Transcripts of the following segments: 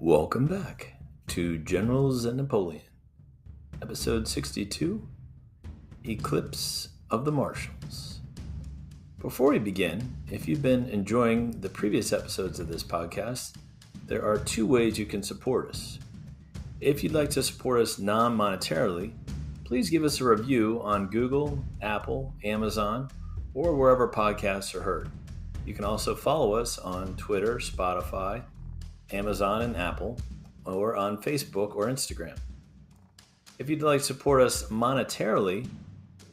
Welcome back to Generals and Napoleon, episode 62, Eclipse of the Marshals. Before we begin, if you've been enjoying the previous episodes of this podcast, there are two ways you can support us. If you'd like to support us non-monetarily, please give us a review on Google, Apple, Amazon, or wherever podcasts are heard. You can also follow us on Twitter, Spotify, Amazon and Apple, or on Facebook or Instagram. If you'd like to support us monetarily,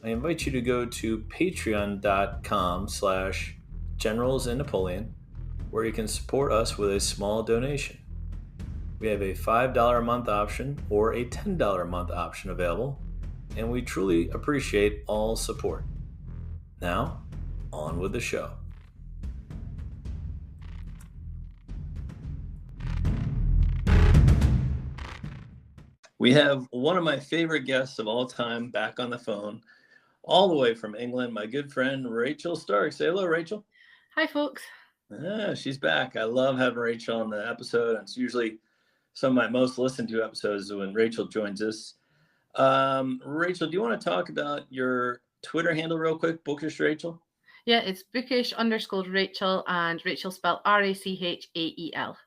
I invite you to go to patreon.com/Generals and Napoleon, where you can support us with a small donation. We have a $5 a month option or a $10 a month option available, and we truly appreciate all support. Now, on with the show. We have one of my favorite guests of all time back on the phone, all the way from England, my good friend Rachael Stark. Say hello, Rachael. Hi, folks. She's back. I love having Rachael on the episode. It's usually some of my most listened to episodes when Rachael joins us. Rachael, do you want to talk about your Twitter handle real quick, Bookish Rachael? Yeah, it's bookish_Rachael, and Rachael spelled Rachael.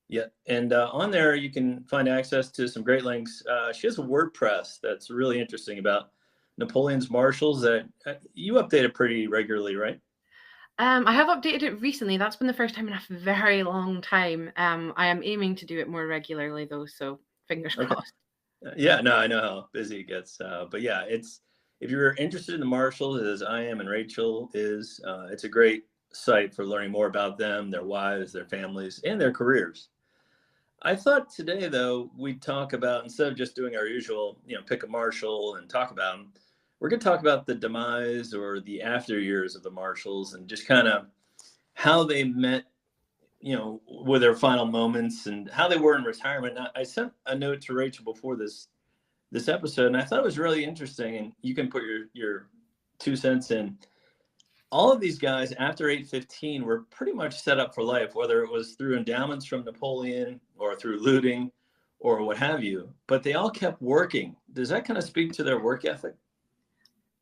Yeah, and on there you can find access to some great links. She has a WordPress that's really interesting about Napoleon's Marshals that you update it pretty regularly, right? I have updated it recently. That's been the first time in a very long time. I am aiming to do it more regularly, though, so fingers crossed. Yeah, no, I know how busy it gets. But yeah, if you're interested in the Marshals, as I am and Rachael is, it's a great site for learning more about them, their wives, their families, and their careers. I thought today, though, we'd talk about, instead of just doing our usual, pick a Marshal and talk about them, we're going to talk about the demise or the after years of the Marshals and just kind of how they met, with their final moments and how they were in retirement. Now, I sent a note to Rachael before this episode, and I thought it was really interesting, and you can put your 2 cents in. All of these guys after 815 were pretty much set up for life, whether it was through endowments from Napoleon or through looting or what have you, but they all kept working. Does that kind of speak to their work ethic?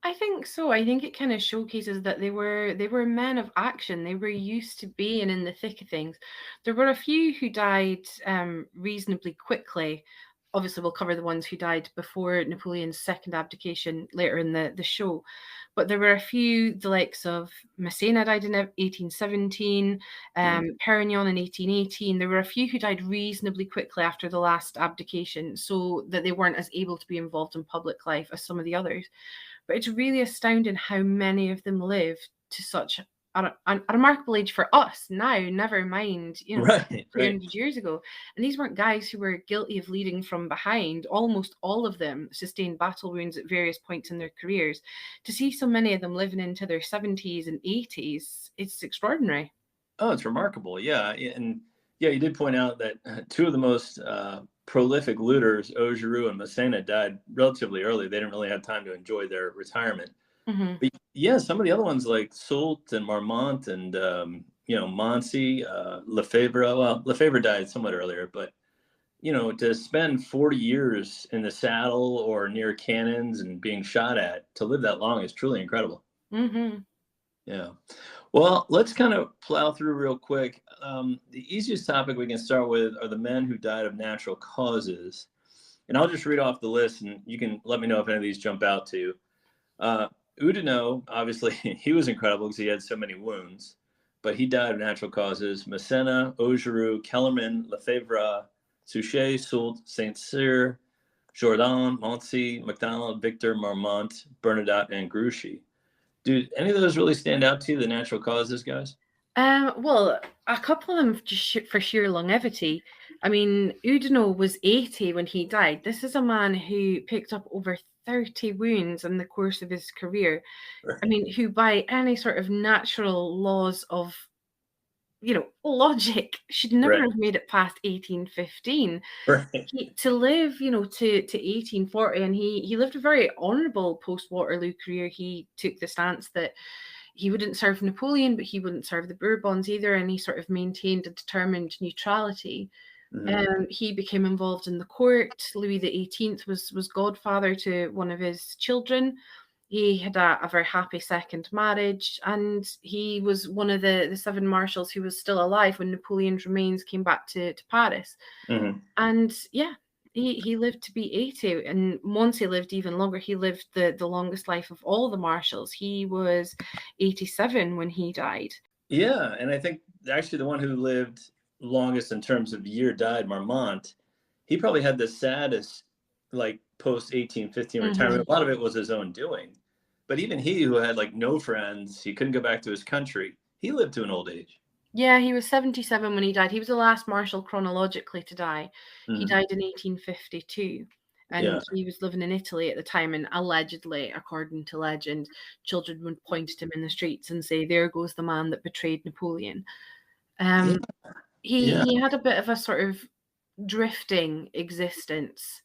I think so. I think it kind of showcases that they were men of action. They were used to being in the thick of things. There were a few who died reasonably quickly. Obviously, we'll cover the ones who died before Napoleon's second abdication later in the show. But there were a few, the likes of Massena died in 1817, Perignon in 1818. There were a few who died reasonably quickly after the last abdication, so that they weren't as able to be involved in public life as some of the others. But it's really astounding how many of them lived to such a remarkable age for us now, never mind, Right. 300 years ago. And these weren't guys who were guilty of leading from behind. Almost all of them sustained battle wounds at various points in their careers. To see so many of them living into their 70s and 80s, it's extraordinary. Oh, it's remarkable. Yeah. And yeah, you did point out that two of the most prolific looters, Augereau and Massena, died relatively early. They didn't really have time to enjoy their retirement. Mm-hmm. But yeah, some of the other ones like Soult and Marmont and Moncey, Lefebvre. Well, Lefebvre died somewhat earlier, but to spend 40 years in the saddle or near cannons and being shot at, to live that long is truly incredible. Mm-hmm. Yeah. Well, let's kind of plow through real quick. The easiest topic we can start with are the men who died of natural causes. And I'll just read off the list and you can let me know if any of these jump out to you. Oudinot, obviously, he was incredible because he had so many wounds, but he died of natural causes. Massena, Augereau, Kellerman, Lefebvre, Suchet, Soult, Saint-Cyr, Jourdan, Moncey, MacDonald, Victor, Marmont, Bernadotte, and Grouchy. Do any of those really stand out to you, the natural causes, guys? Well, a couple of them just for sheer longevity. I mean, Oudinot was 80 when he died. This is a man who picked up over 30 wounds in the course of his career. Right. I mean, who by any sort of natural laws of, logic should never have made it past 1815. Right. To live, to 1840, and he lived a very honourable post-Waterloo career. He took the stance that he wouldn't serve Napoleon, but he wouldn't serve the Bourbons either, and he sort of maintained a determined neutrality. Mhm. He became involved in the court. Louis XVIII was godfather to one of his children. He had a very happy second marriage, and he was one of the seven marshals who was still alive when Napoleon's remains came back to Paris. Mhm. And yeah, he lived to be 80, and Monty lived even longer. He lived the longest life of all the marshals. He was 87 when he died. Yeah, and I think actually the one who lived longest in terms of year died, Marmont. He probably had the saddest, like post 1815 Mm-hmm. retirement. A lot of it was his own doing, but even he, who had like no friends, he couldn't go back to his country. He lived to an old age. Yeah, he was 77 when he died. He was the last marshal chronologically to die. He Mhm. died in 1852, Yeah. and he was living in Italy at the time. And allegedly, according to legend, children would point at him in the streets and say, "There goes the man that betrayed Napoleon." Yeah. Um, Yeah. he had a bit of a sort of drifting existence,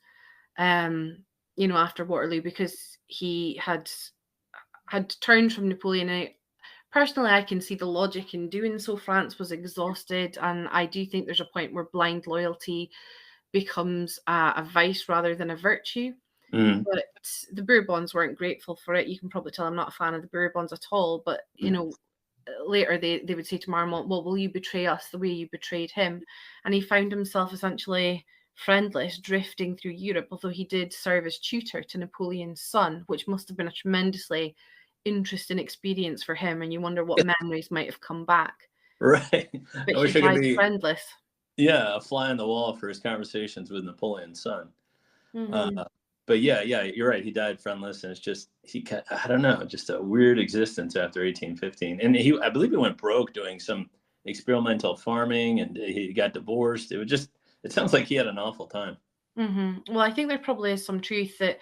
after Waterloo, because he had turned from Napoleon. Personally, I can see the logic in doing so. France was exhausted, and I do think there's a point where blind loyalty becomes a vice rather than a virtue. Mm. But the Bourbons weren't grateful for it. You can probably tell I'm not a fan of the Bourbons at all. But later they would say to Marmont, "Well, will you betray us the way you betrayed him?" And he found himself essentially friendless, drifting through Europe. Although he did serve as tutor to Napoleon's son, which must have been a tremendously interesting experience for him, and you wonder what memories might have come back. Right. But I he wish I could died be, friendless. yeah, a fly on the wall for his conversations with Napoleon's son. Uh, Hmm. but yeah, yeah, you're right. He died friendless, and it's just I don't know, just a weird existence after 1815. And I believe he went broke doing some experimental farming, and he got divorced. It sounds like he had an awful time. Hmm. Well, I think there probably is some truth that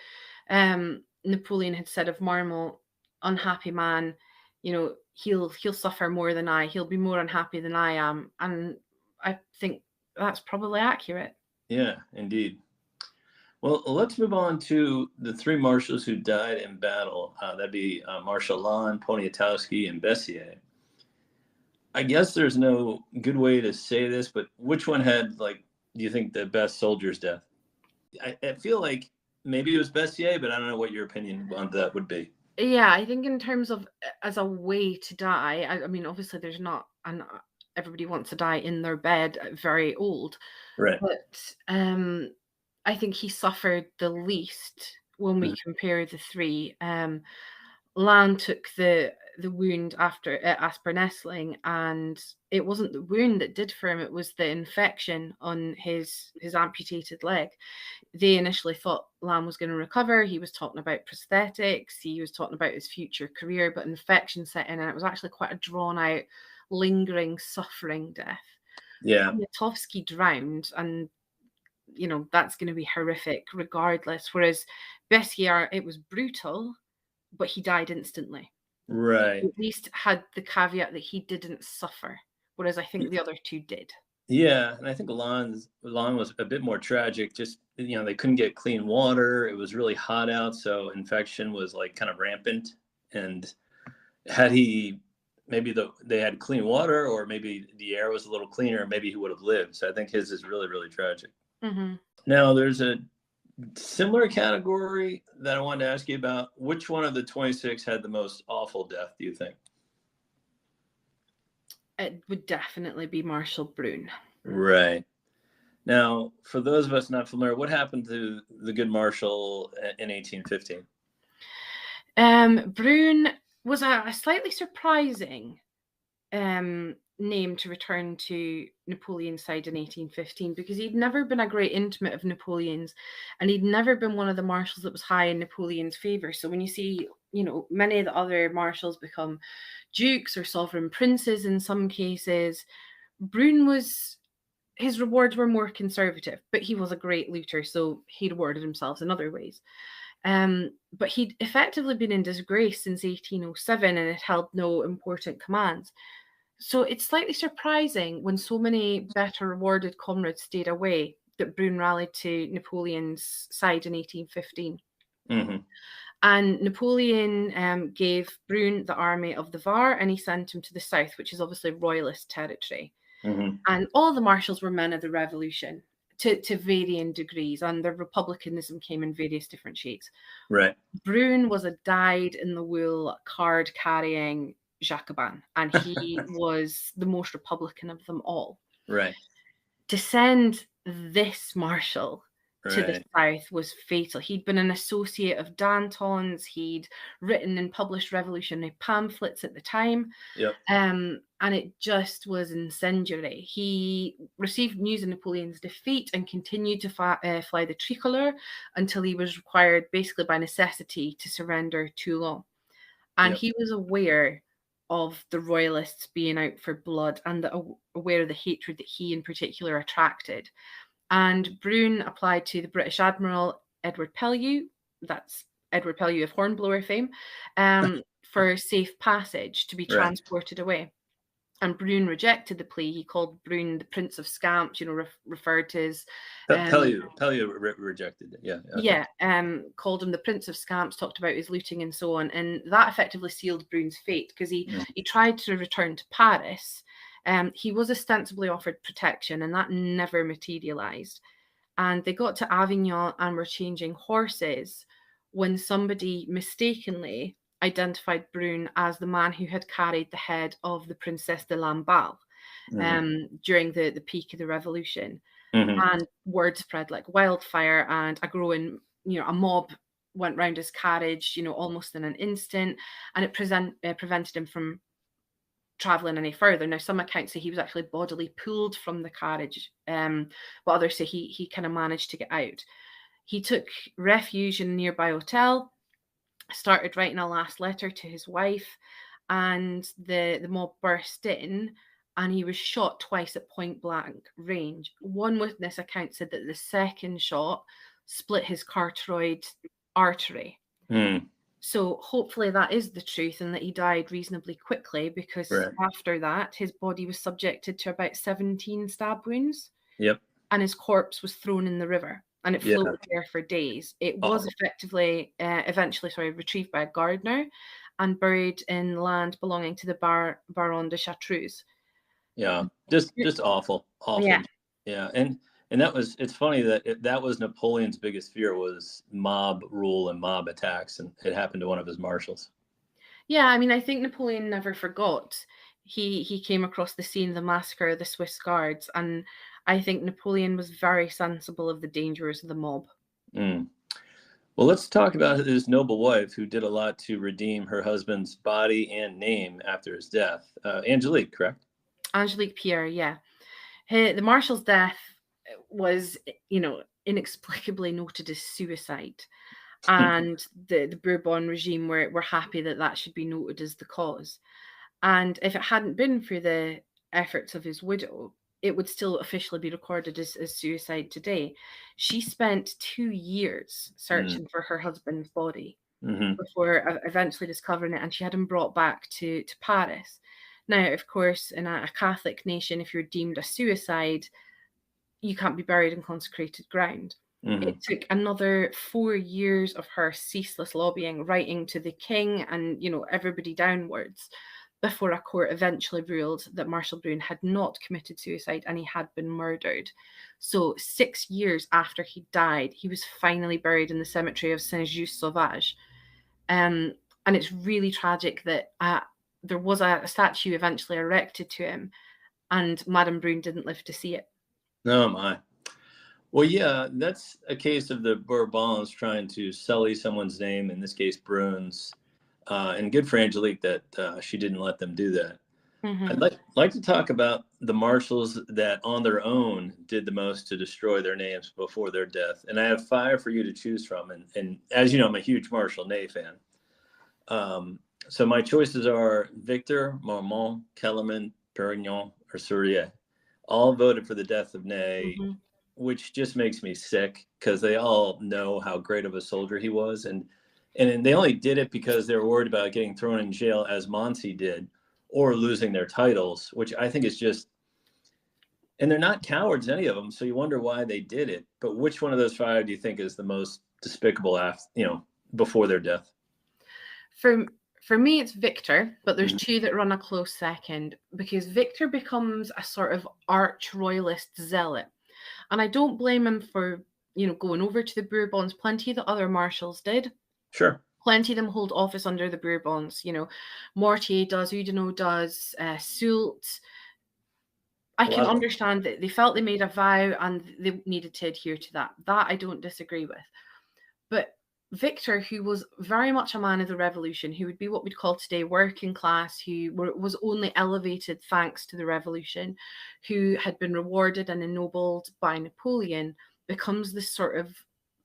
Napoleon had said of Marmont, "Unhappy man, he'll suffer more than I. He'll be more unhappy than I am," and I think that's probably accurate. Yeah, indeed. Well, let's move on to the three marshals who died in battle. That'd be Marshal Lannes, Poniatowski, and Bessier. I guess there's no good way to say this, but which one had, like, do you think the best soldier's death? I feel like maybe it was Bessier, but I don't know what your opinion on that would be. Yeah, I think in terms of as a way to die, I mean, obviously there's not, and everybody wants to die in their bed, very old, Right. but I think he suffered the least when we Mhm. compare the three. Lan took the wound after Aspernessling, and it wasn't the wound that did for him; it was the infection on his amputated leg. They initially thought Lamb was going to recover. He was talking about prosthetics. He was talking about his future career, but infection set in, and it was actually quite a drawn out, lingering, suffering death. Yeah. Poniatowski drowned, and that's going to be horrific regardless. Whereas Bessier, it was brutal, but he died instantly. Right. At least had the caveat that he didn't suffer, whereas I think the other two did. Yeah, and I think Lon was a bit more tragic. Just they couldn't get clean water. It was really hot out, so infection was like kind of rampant. And had he maybe they had clean water, or maybe the air was a little cleaner, maybe he would have lived. So I think his is really, really tragic. Mm-hmm. Now there's a similar category that I wanted to ask you about. Which one of the 26 had the most awful death, do you think? It would definitely be Marshal Brune. Right. Now, for those of us not familiar, what happened to the good Marshal in 1815? Brune was a slightly surprising name to return to Napoleon's side in 1815, because he'd never been a great intimate of Napoleon's, and he'd never been one of the marshals that was high in Napoleon's favour. So when you see, many of the other marshals become dukes or sovereign princes in some cases, Brune was, his rewards were more conservative, but he was a great looter, so he rewarded himself in other ways. But he'd effectively been in disgrace since 1807 and had held no important commands. So it's slightly surprising when so many better rewarded comrades stayed away that Brune rallied to Napoleon's side in 1815. Mm-hmm. And Napoleon gave Brune the army of the Var, and he sent him to the south, which is obviously royalist territory. And all the marshals were men of the revolution to varying degrees, and their republicanism came in various different shades. Right. Brune was a dyed-in-the-wool, card-carrying Jacobin, and he was the most Republican of them all. Right. To send this marshal to the Right. south was fatal. He'd been an associate of Danton's. He'd written and published revolutionary pamphlets at the time. Yep. And it just was incendiary. He received news of Napoleon's defeat and continued to fly the tricolour until he was required, basically by necessity, to surrender Toulon. And Yep. he was aware of the royalists being out for blood and aware of the hatred that he in particular attracted. And Brune applied to the British Admiral Edward Pellew, that's Edward Pellew of Hornblower fame, for safe passage to be transported away. And Brune rejected the plea. He called Brune the Prince of Scamps, referred to as... Pellew rejected it, yeah. Okay. Yeah, called him the Prince of Scamps, talked about his looting and so on. And that effectively sealed Brune's fate, because he tried to return to Paris. He was ostensibly offered protection, and that never materialized. And they got to Avignon and were changing horses when somebody mistakenly identified Brune as the man who had carried the head of the Princesse de Lamballe during the peak of the revolution. And word spread like wildfire, and a mob went round his carriage, almost in an instant, and it prevented him from traveling any further. Now, some accounts say he was actually bodily pulled from the carriage, but others say he kind of managed to get out. He took refuge in a nearby hotel, started writing a last letter to his wife, and the mob burst in, and he was shot twice at point blank range. One witness account said that the second shot split his carotid artery. So hopefully that is the truth, and that he died reasonably quickly, because after that, his body was subjected to about 17 stab wounds. Yep. And his corpse was thrown in the river, and it floated there for days. It was eventually retrieved by a gardener and buried in land belonging to the Baron de Chartreuse. Yeah, just awful. Yeah. And it's funny that that was Napoleon's biggest fear, was mob rule and mob attacks, and it happened to one of his marshals. Yeah, I mean, I think Napoleon never forgot. He came across the scene of the massacre of the Swiss Guards, and I think Napoleon was very sensible of the dangers of the mob. Well, let's talk about his noble wife, who did a lot to redeem her husband's body and name after his death. Angelique, correct? Angelique Pierre, yeah. The marshal's death was, inexplicably noted as suicide. And the Bourbon regime were happy that should be noted as the cause. And if it hadn't been for the efforts of his widow, it would still officially be recorded as suicide today. She spent 2 years searching for her husband's body before eventually discovering it, and she had him brought back to Paris. Now, of course, in a Catholic nation, if you're deemed a suicide, you can't be buried in consecrated ground. It took another 4 years of her ceaseless lobbying, writing to the king and, everybody downwards, before a court eventually ruled that Marshal Brune had not committed suicide and he had been murdered. So 6 years after he died, he was finally buried in the cemetery of Saint-Just-Sauvage. And it's really tragic that there was a statue eventually erected to him, and Madame Brune didn't live to see it. Oh, my. Well, yeah, that's a case of the Bourbons trying to sully someone's name, in this case, Brune's. And good for Angelique that she didn't let them do that. I'd like to talk about the marshals that on their own did the most to destroy their names before their death. And I have 5 for you to choose from. And as you know, I'm a huge Marshal Ney fan. So my choices are Victor, Marmont, Kellerman, Perignon, or Sourier. All voted for the death of Ney, which just makes me sick, because they all know how great of a soldier he was. And they only did it because they were worried about getting thrown in jail, as Montcy did, or losing their titles, which I think is just, and they're not cowards, any of them. So you wonder why they did it. But which one of those 5 do you think is the most despicable before their death? For For me, it's Victor, but there's Mhm. two that run a close second because Victor becomes a sort of arch royalist zealot. And I don't blame him for, going over to the Bourbons. Plenty of the other marshals did. Sure. Plenty of them hold office under the Bourbons. Mortier does, Oudinot does, Soult. I A can lot of them. understand that they felt they made a vow and they needed to adhere to that. That I don't disagree with. But Victor, who was very much a man of the revolution, who would be what we'd call today working class, who was only elevated thanks to the revolution, who had been rewarded and ennobled by Napoleon, becomes this sort of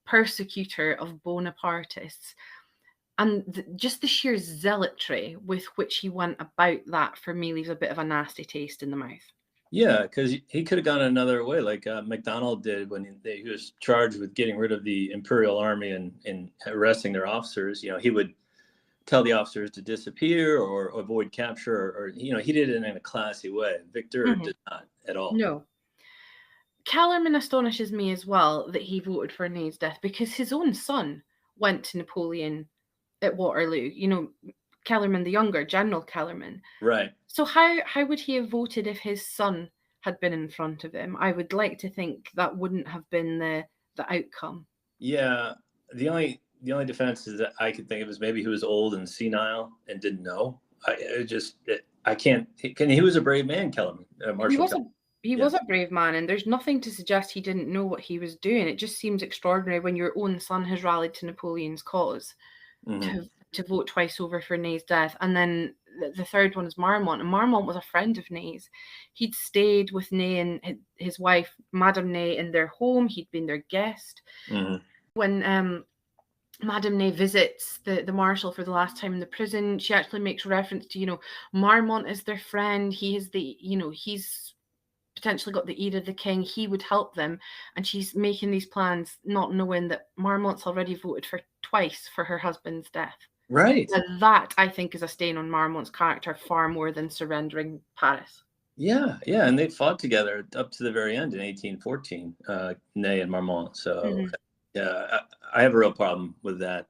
persecutor of Bonapartists. And just the sheer zealotry with which he went about that, for me, leaves a bit of a nasty taste in the mouth. Yeah, because he could have gone another way, like MacDonald did when he was charged with getting rid of the Imperial Army and arresting their officers. He would tell the officers to disappear or avoid capture, or he did it in a classy way. Victor Mm-hmm. did not at all. No. Kellerman astonishes me as well that he voted for Ney's death because his own son went to Napoleon at Waterloo. Kellerman the younger, General Kellerman. Right. So how would he have voted if his son had been in front of him? I would like to think that wouldn't have been the outcome. Yeah. The only defense is that I could think of is maybe he was old and senile and didn't know. I can't. He was a brave man, Kellerman, He Marshal was Kellerman. a he Yeah. was a brave man, and there's nothing to suggest he didn't know what he was doing. It just seems extraordinary when your own son has rallied to Napoleon's cause Mm-hmm. to vote twice over for Ney's death. And then the third one is Marmont, and Marmont was a friend of Ney's. He'd stayed with Ney and his wife, Madame Ney, in their home. He'd been their guest. Mm-hmm. When Madame Ney visits the Marshal for the last time in the prison, she actually makes reference to, Marmont is their friend. He is he's potentially got the ear of the king. He would help them. And she's making these plans, not knowing that Marmont's already voted for twice for her husband's death. Right. And that, I think, is a stain on Marmont's character far more than surrendering Paris. Yeah, and they fought together up to the very end in 1814, Ney and Marmont. So, yeah, I have a real problem with that.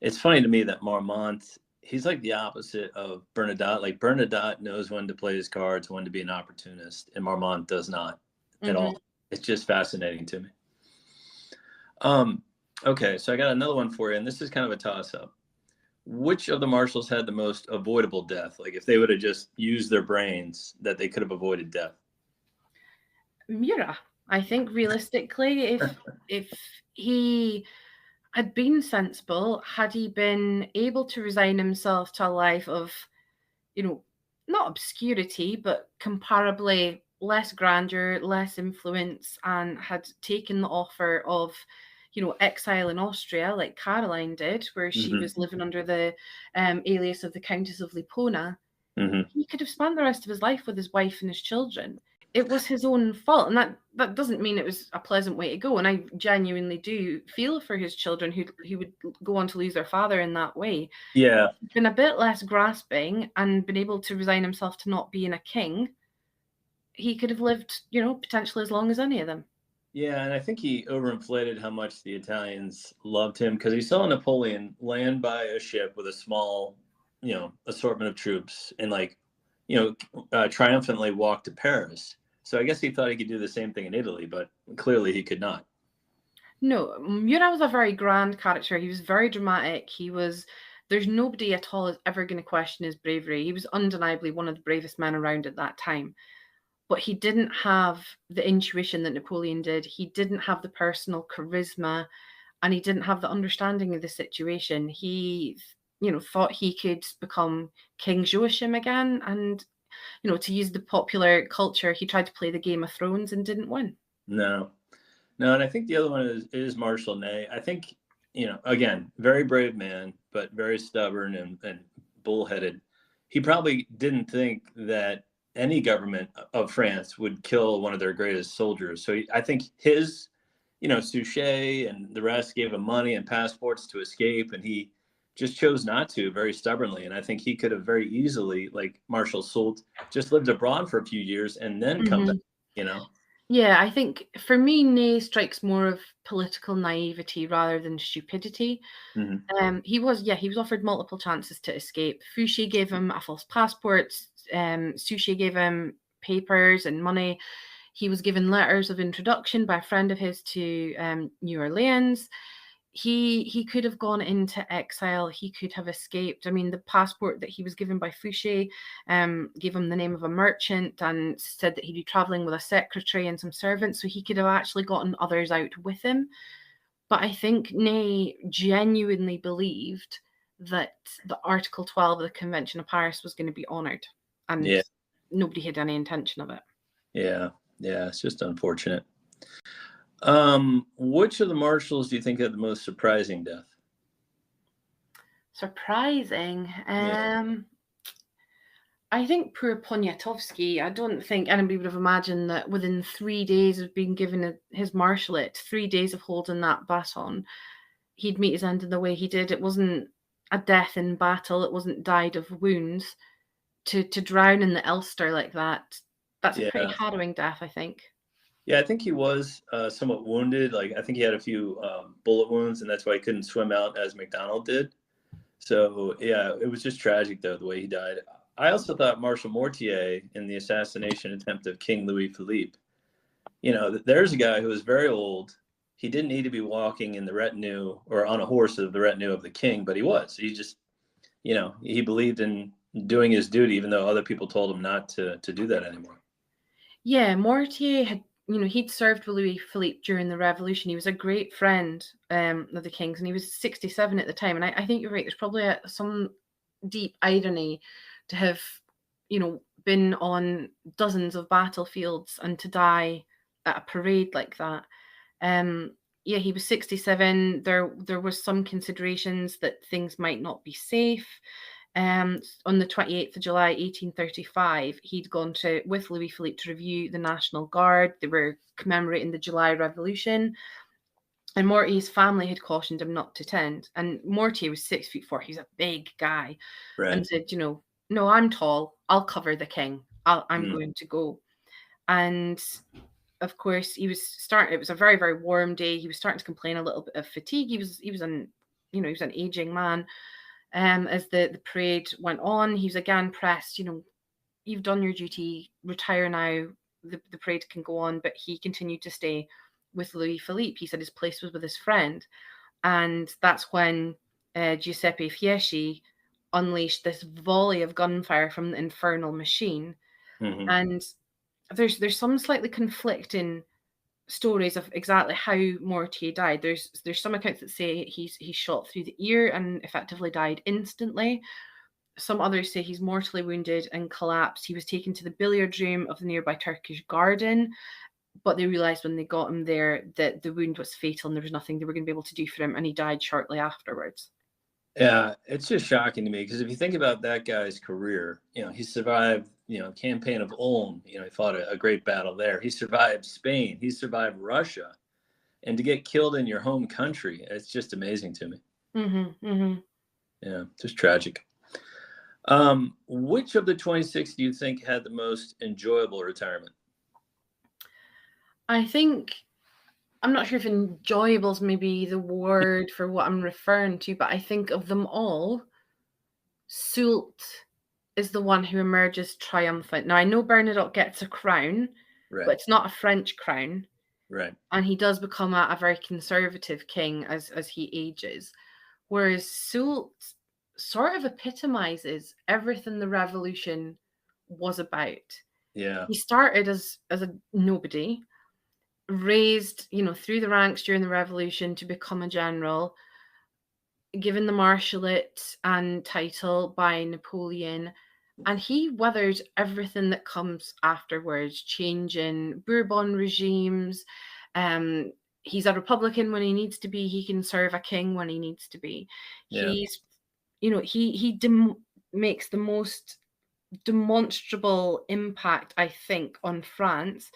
It's funny to me that Marmont, he's like the opposite of Bernadotte. Like Bernadotte knows when to play his cards, when to be an opportunist, and Marmont does not at all. It's just fascinating to me. Okay, so I got another one for you, and this is kind of a toss-up. Which of the marshals had the most avoidable death? Like if they would have just used their brains, that they could have avoided death. Murat, I think realistically, if he had been sensible, had he been able to resign himself to a life of, not obscurity, but comparably less grandeur, less influence, and had taken the offer of, exile in Austria, like Caroline did, where she was living under the alias of the Countess of Lipona, he could have spent the rest of his life with his wife and his children. It was his own fault, and that doesn't mean it was a pleasant way to go. And I genuinely do feel for his children who would go on to lose their father in that way. Yeah. Been a bit less grasping and been able to resign himself to not being a king, he could have lived, potentially as long as any of them. Yeah, and I think he overinflated how much the Italians loved him because he saw Napoleon land by a ship with a small, assortment of troops and triumphantly walk to Paris. So I guess he thought he could do the same thing in Italy, but clearly he could not. No, Murat was a very grand character. He was very dramatic. There's nobody at all is ever going to question his bravery. He was undeniably one of the bravest men around at that time. But he didn't have the intuition that Napoleon did. He didn't have the personal charisma, and he didn't have the understanding of the situation. He, thought he could become King Joachim again. And, to use the popular culture, he tried to play the Game of Thrones and didn't win. No, and I think the other one is Marshal Ney. I think, again, very brave man, but very stubborn and bullheaded. He probably didn't think that any government of France would kill one of their greatest soldiers. So I think his, Suchet and the rest gave him money and passports to escape, and he just chose not to very stubbornly. And I think he could have very easily, like Marshal Soult, just lived abroad for a few years and then come back, Yeah, I think for me, Ney strikes more of political naivety rather than stupidity. Hmm. He was, yeah, he was offered multiple chances to escape. Fouché gave him a false passport. Suchet gave him papers and money. He was given letters of introduction by a friend of his to New Orleans. He could have gone into exile. He could have escaped. I mean, the passport that he was given by Fouché gave him the name of a merchant and said that he'd be traveling with a secretary and some servants, so he could have actually gotten others out with him. But I think Ney genuinely believed that the Article 12 of the Convention of Paris was going to be honoured, and Yeah, nobody had any intention of it. yeah, yeah. It's just unfortunate. Which of the marshals do you think had the most surprising death? Surprising. Yeah, I think poor Poniatowski, I don't think anybody would have imagined that within 3 days of being given his marshalate, 3 days of holding that baton, he'd meet his end in the way he did. It wasn't a death in battle, it wasn't died of wounds. To drown in the Ulster like that, that's a pretty yeah, harrowing death, I think. yeah. I think he was somewhat wounded. Like I think he had a few bullet wounds, and that's why he couldn't swim out as McDonald did. So yeah, it was just tragic though the way he died. I also thought Marshal Mortier in the assassination attempt of King Louis Philippe. There's a guy who was very old. He didn't need to be walking in the retinue or on a horse of the retinue of the king, but he was. He just, he believed in doing his duty, even though other people told him not to do that anymore. Yeah, Mortier had, he'd served with Louis Philippe during the Revolution. He was a great friend of the king's, and he was 67 at the time. And I think you're right. There's probably some deep irony to have, been on dozens of battlefields and to die at a parade like that. Um, yeah, he was 67. There was some considerations that things might not be safe. On the 28th of July, 1835, he'd gone with Louis Philippe to review the National Guard. They were commemorating the July Revolution. And Mortier's family had cautioned him not to attend. And Mortier was 6'4". He's a big guy, Right. and said, no, I'm tall. I'll cover the king. I'm Mm. going to go. And of course, he was starting. It was a very, very warm day. He was starting to complain a little bit of fatigue. He was an aging man. As the parade went on, he was again pressed. You've done your duty. Retire now. The parade can go on. But he continued to stay with Louis Philippe. He said his place was with his friend, and that's when Giuseppe Fieschi unleashed this volley of gunfire from the infernal machine. Hmm. And there's some slightly conflicting stories of exactly how Mortier died. There's some accounts that say he's shot through the ear and effectively died instantly. Some others say he's mortally wounded and collapsed. He was taken to the billiard room of the nearby Turkish garden, but they realised when they got him there that the wound was fatal and there was nothing they were going to be able to do for him, and he died shortly afterwards. Yeah, it's just shocking to me because if you think about that guy's career, he survived, campaign of Ulm, he fought a great battle there. He survived Spain, he survived Russia, and to get killed in your home country, it's just amazing to me. Mm-hmm, mm-hmm. Yeah, just tragic. Which of the 26 do you think had the most enjoyable retirement? I think I'm not sure if enjoyable is maybe the word for what I'm referring to, but I think of them all, Soult is the one who emerges triumphant. Now, I know Bernadotte gets a crown, but Right, it's not a French crown. right. And he does become a very conservative king as he ages. Whereas Soult sort of epitomizes everything the revolution was about. Yeah, He started as a nobody, raised, through the ranks during the revolution to become a general, given the marshalate and title by Napoleon, and he weathered everything that comes afterwards, changing Bourbon regimes. Um, he's a Republican when he needs to be. He can serve a king when he needs to be. yeah, He's, he makes the most demonstrable impact, I think, on France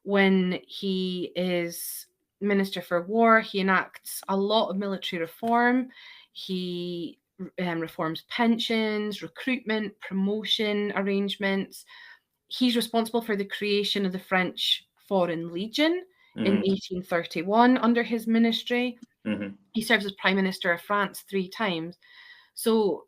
when he is Minister for War. He enacts a lot of military reform. He reforms pensions, recruitment, promotion arrangements. He's responsible for the creation of the French Foreign Legion in Hmm. 1831 under his ministry. Hmm. He serves as Prime Minister of France 3 times. So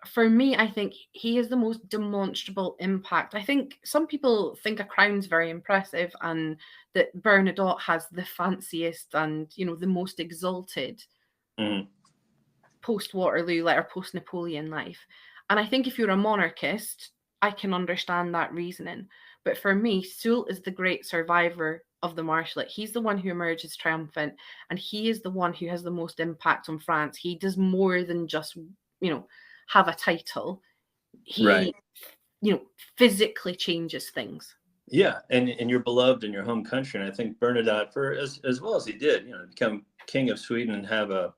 for me, I think he is the most demonstrable impact. I think some people think a crown's very impressive and that Bernadotte has the fanciest and, the most exalted Hmm. post-Waterloo or post-Napoleon life. And I think if you're a monarchist, I can understand that reasoning. But for me, Soult is the great survivor of the Marshallate. He's the one who emerges triumphant, and he is the one who has the most impact on France. He does more than just, have a title. Right. He, physically changes things. Yeah, and you're beloved in your home country, and I think Bernadotte, for as well as he did, become king of Sweden and have a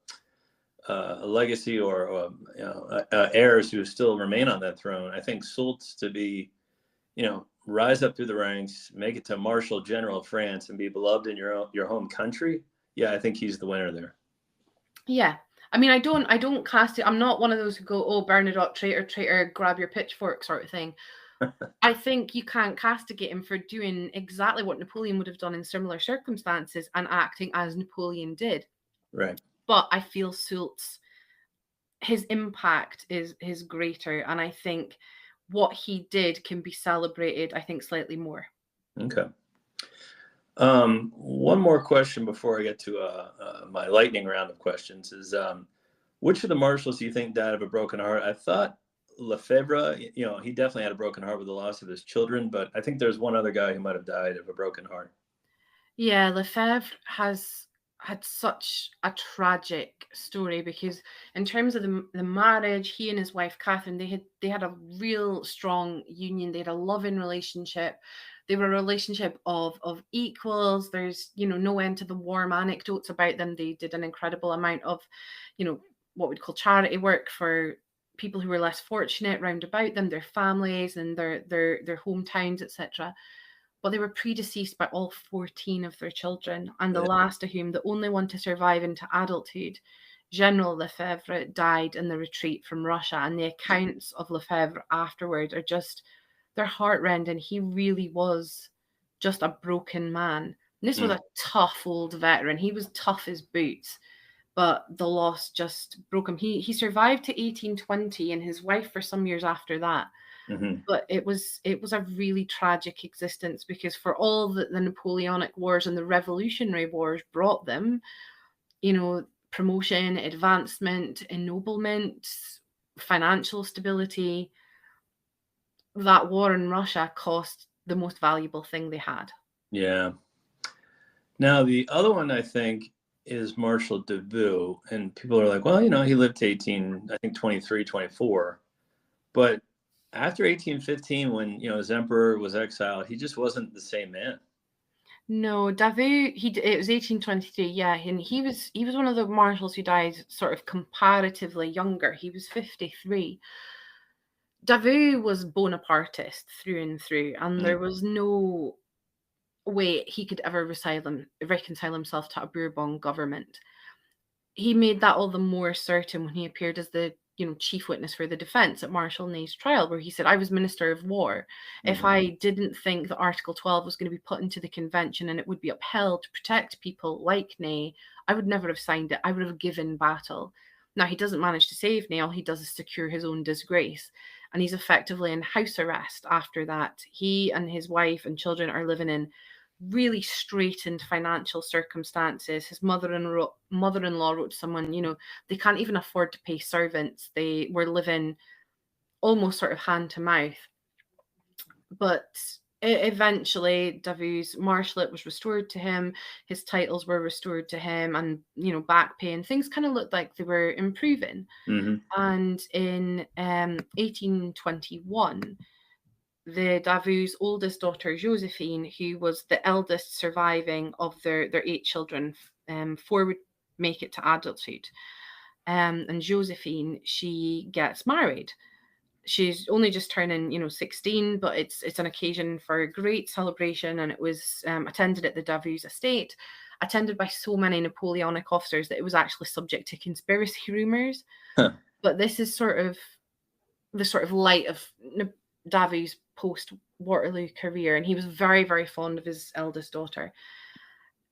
legacy or heirs who still remain on that throne. I think Soult's to be, rise up through the ranks, make it to Marshal General of France, and be beloved in your home country. Yeah, I think he's the winner there. Yeah. I mean, I don't cast it. I'm not one of those who go, oh, Bernadotte, traitor, traitor, grab your pitchfork sort of thing. I think you can't castigate him for doing exactly what Napoleon would have done in similar circumstances and acting as Napoleon did. Right. But I feel his impact is greater, and I think what he did can be celebrated, I think, slightly more. Okay. One more question before I get to my lightning round of questions is, which of the marshals do you think died of a broken heart? I thought Lefebvre, he definitely had a broken heart with the loss of his children, but I think there's one other guy who might have died of a broken heart. Yeah, Lefebvre has had such a tragic story because in terms of the marriage, he and his wife Catherine, they had a real strong union. They had a loving relationship. They were a relationship of equals. There's, no end to the warm anecdotes about them. They did an incredible amount of, what we'd call charity work for people who were less fortunate round about them, their families and their hometowns, etc. But they were predeceased by all 14 of their children, and the Yeah. last of whom, the only one to survive into adulthood, General Lefebvre, died in the retreat from Russia. And the accounts of Lefebvre afterward are just, they're heartrending. He really was just a broken man. And this was a tough old veteran. He was tough as boots, but the loss just broke him. He survived to 1820 and his wife for some years after that. Mm-hmm. But it was a really tragic existence because for all that the Napoleonic Wars and the Revolutionary Wars brought them, promotion, advancement, ennoblement, financial stability, that war in Russia cost the most valuable thing they had. Yeah. Now, the other one I think is Marshal Davout, and people are like, well, he lived to 23, 24. But after 1815, when, his emperor was exiled, he just wasn't the same man. No, Davout, it was 1823, yeah, and he was one of the marshals who died sort of comparatively younger. He was 53. Davout was Bonapartist through and through, and there was no way he could ever reconcile himself to a Bourbon government. He made that all the more certain when he appeared as the chief witness for the defense at Marshal Ney's trial, where he said, I was Minister of War. If I didn't think that Article 12 was going to be put into the convention and it would be upheld to protect people like Ney, I would never have signed it. I would have given battle. Now, he doesn't manage to save Ney. All he does is secure his own disgrace. And he's effectively in house arrest after that. He and his wife and children are living in really straitened financial circumstances. His mother-in-law wrote to someone, they can't even afford to pay servants. They were living almost sort of hand to mouth. But eventually, Davout's marshalate was restored to him. His titles were restored to him, and back pay and things kind of looked like they were improving. Mm-hmm. And in 1821. The Davout's oldest daughter, Josephine, who was the eldest surviving of their 8 children, 4 would make it to adulthood. And Josephine, she gets married. She's only just turning, 16, but it's an occasion for a great celebration, and it was attended at the Davout's estate, attended by so many Napoleonic officers that it was actually subject to conspiracy rumors. Huh. But this is the sort of light of Davout's post Waterloo career, and he was very, very fond of his eldest daughter.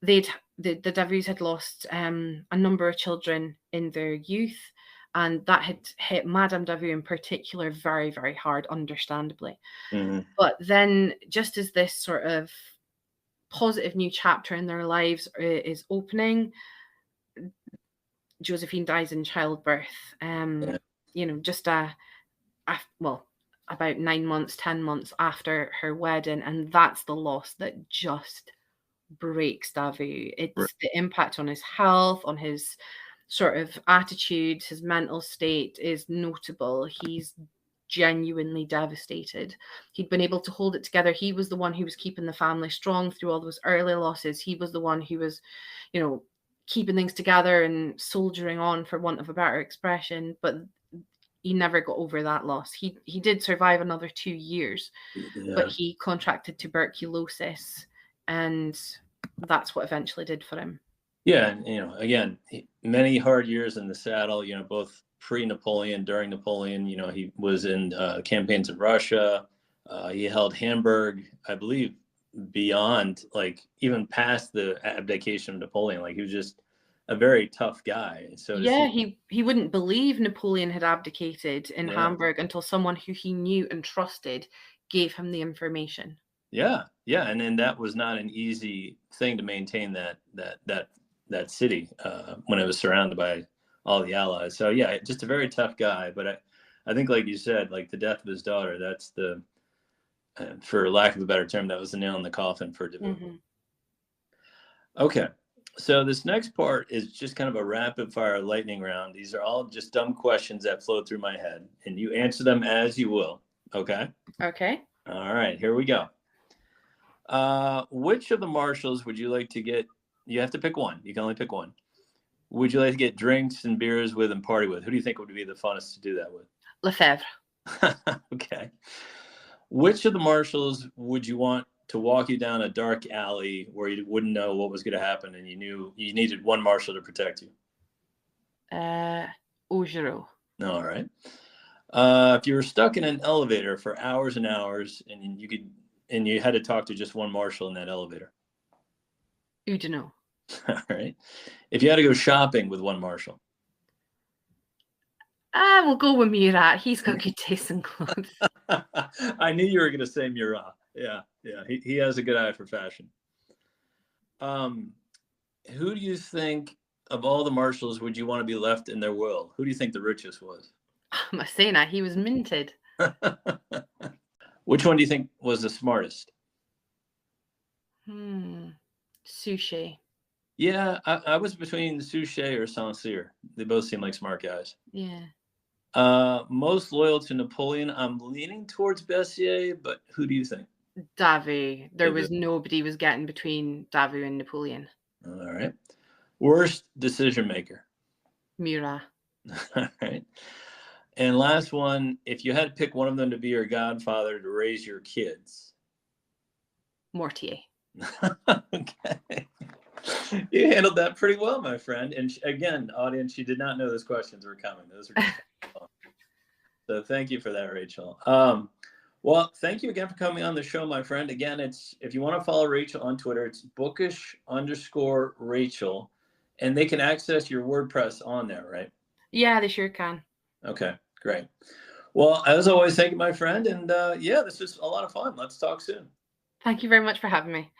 The Davus had lost a number of children in their youth, and that had hit Madame Davus in particular very, very hard, understandably. Mm-hmm. But then, just as this sort of positive new chapter in their lives is opening, Josephine dies in childbirth. Yeah. Just well, about 9 months, 10 months after her wedding, and that's the loss that just breaks Davu. It's the impact on his health, on his sort of attitude, his mental state is notable. He's genuinely devastated. He'd been able to hold it together. He was the one who was keeping the family strong through all those early losses. He was the one who was, keeping things together and soldiering on, for want of a better expression. But he never got over that loss. He did survive another 2 years, but he contracted tuberculosis, and that's what eventually did for him. Yeah, and again, many hard years in the saddle. Both pre-Napoleon, during Napoleon. He was in campaigns in Russia. He held Hamburg, I believe, beyond, like, even past the abdication of Napoleon. Like, he was just a very tough guy. So yeah, he wouldn't believe Napoleon had abdicated in Hamburg until someone who he knew and trusted gave him the information. Yeah, and then that was not an easy thing to maintain that city when it was surrounded by all the allies. So yeah, just a very tough guy. But I think, like you said, like the death of his daughter, that's the, for lack of a better term, that was the nail in the coffin for Davos. Mm-hmm. Okay, so this next part is just kind of a rapid fire lightning round. These are all just dumb questions that flow through my head, and you answer them as you will. Okay? Okay. All right, here we go. Which of the Marshals would you like to get? You have to pick one. You can only pick one. Would you like to get drinks and beers with and party with? Who do you think would be the funnest to do that with? Lefebvre. Okay. Which of the Marshals would you want to walk you down a dark alley where you wouldn't know what was going to happen, and you knew you needed one Marshal to protect you? Augereau. All right. If you were stuck in an elevator for hours and hours, and you had to talk to just one Marshal in that elevator? Oudinot. All right. If you had to go shopping with one Marshal? We'll go with Murat. He's got good taste in clothes. I knew you were going to say Murat. Yeah. He has a good eye for fashion. Who do you think of all the Marshals would you want to be left in their will? Who do you think the richest was? Massena. He was minted. Which one do you think was the smartest? Suchet. Yeah, I was between Suchet or Saint-Cyr. They both seem like smart guys. Yeah. Most loyal to Napoleon, I'm leaning towards Bessier, but who do you think? Davy. There was nobody was getting between Davy and Napoleon. All right. Worst decision maker? Murat. All right. And last one, if you had to pick one of them to be your godfather to raise your kids? Mortier. Okay. You handled that pretty well, my friend. And again, audience, you did not know those questions were coming. Those were so thank you for that, Rachel. Well, thank you again for coming on the show, my friend. Again, if you want to follow Rachel on Twitter, it's bookish_Rachel, and they can access your WordPress on there, right? Yeah, they sure can. Okay, great. Well, as always, thank you, my friend. And yeah, this was a lot of fun. Let's talk soon. Thank you very much for having me.